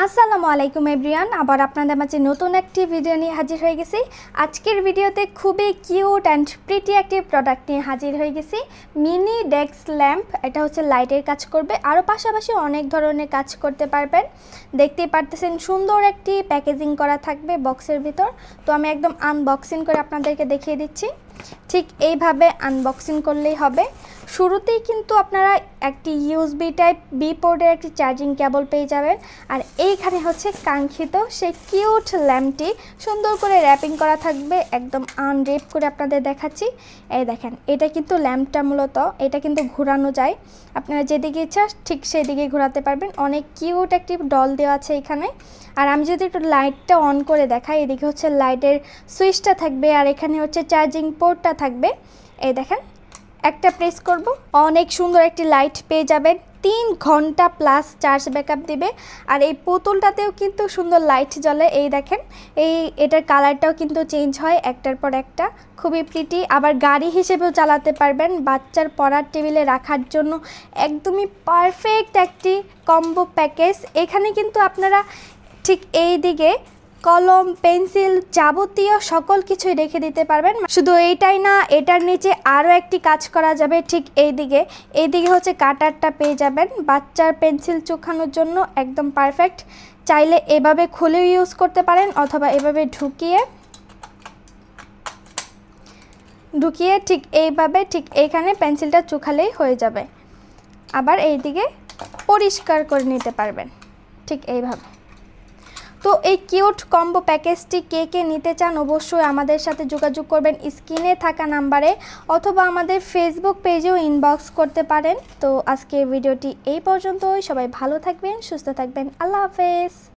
আসসালামু আলাইকুম এভরিওয়ান, আবার আপনাদের মাঝে নতুন একটি ভিডিও নিয়ে হাজির হয়ে গেছি। আজকের ভিডিওতে খুবই কিউট অ্যান্ড প্রিটি একটি প্রোডাক্ট নিয়ে হাজির হয়ে গেছি, মিনি ডেস্ক ল্যাম্প। এটা হচ্ছে লাইটের কাজ করবে, আরও পাশাপাশি অনেক ধরনের কাজ করতে পারবেন। দেখতেই পারতেছেন সুন্দর একটি প্যাকেজিং করা থাকবে বক্সের ভিতর। তো আমি একদম আনবক্সিং করে আপনাদেরকে দেখিয়ে দিচ্ছি। ঠিক এইভাবে আনবক্সিং করলেই হবে। শুরুতেই কিন্তু আপনারা একটি ইউএসবি টাইপ বি পোর্টের একটি চার্জিং কেবল পেয়ে যাবেন। আর এইখানে হচ্ছে কাঙ্ক্ষিত সেই কিউট ল্যাম্পটি সুন্দর করে র্যাপিং করা থাকবে, একদম আনরেপ করে আপনাদের দেখাচ্ছি। এই দেখেন, এটা কিন্তু ল্যাম্পটা মূলত এটা কিন্তু ঘোরানো যায়, আপনারা যেদিকে ইচ্ছা ঠিক সেই দিকে ঘোরাতে পারবেন। অনেক কিউট একটি ডল দেওয়া আছে এখানে। আর আমি যদি একটু লাইটটা অন করে দেখাই, এদিকে হচ্ছে লাইটের সুইচটা থাকবে আর এখানে হচ্ছে চার্জিং পোর্টটা থাকবে। এই দেখেন, একটা প্রেস করব, অনেক সুন্দর একটি লাইট পেয়ে যাবেন। 3 ঘন্টা প্লাস চার্জ ব্যাকআপ দিবে। আর এই পুতুলটাতেও কিন্তু সুন্দর লাইট জ্বলে। এই দেখেন, এটার কালারটাও কিন্তু চেঞ্জ হয় একটার পর একটা, খুবই প্রিটি। আবার গাড়ি হিসেবেও চালাতে পারবেন, বাচ্চার পড়ার টেবিলে রাখার জন্য একদমই পারফেক্ট একটি কম্বো প্যাকেজ। এখানে কিন্তু আপনারা ঠিক এই দিকে কলম, পেন্সিল, যাবতীয় সকল কিছুই রেখে দিতে পারবেন। শুধু এইটাই না, এটার নিচে আরও একটি কাজ করা যাবে। ঠিক এইদিকে হচ্ছে কাটারটা পেয়ে যাবেন বাচ্চার পেন্সিল চোখানোর জন্য, একদম পারফেক্ট। চাইলে এভাবে খুলেও ইউজ করতে পারেন অথবা এভাবে ঢুকিয়ে ঠিক এইভাবে ঠিক এইখানে পেন্সিলটা চোখালেই হয়ে যাবে। আবার এইদিকে পরিষ্কার করে নিতে পারবেন ঠিক এইভাবে। তো এই কিউট কম্বো প্যাকেজটি কে কে নিতে চান অবশ্যই আমাদের সাথে যোগাযোগ করবেন স্ক্রিনে থাকা নাম্বারে, অথবা আমাদের ফেসবুক পেজেও ইনবক্স করতে পারেন। তো আজকের ভিডিওটি এই পর্যন্তই। সবাই ভালো থাকবেন, সুস্থ থাকবেন। আল্লাহ হাফেজ।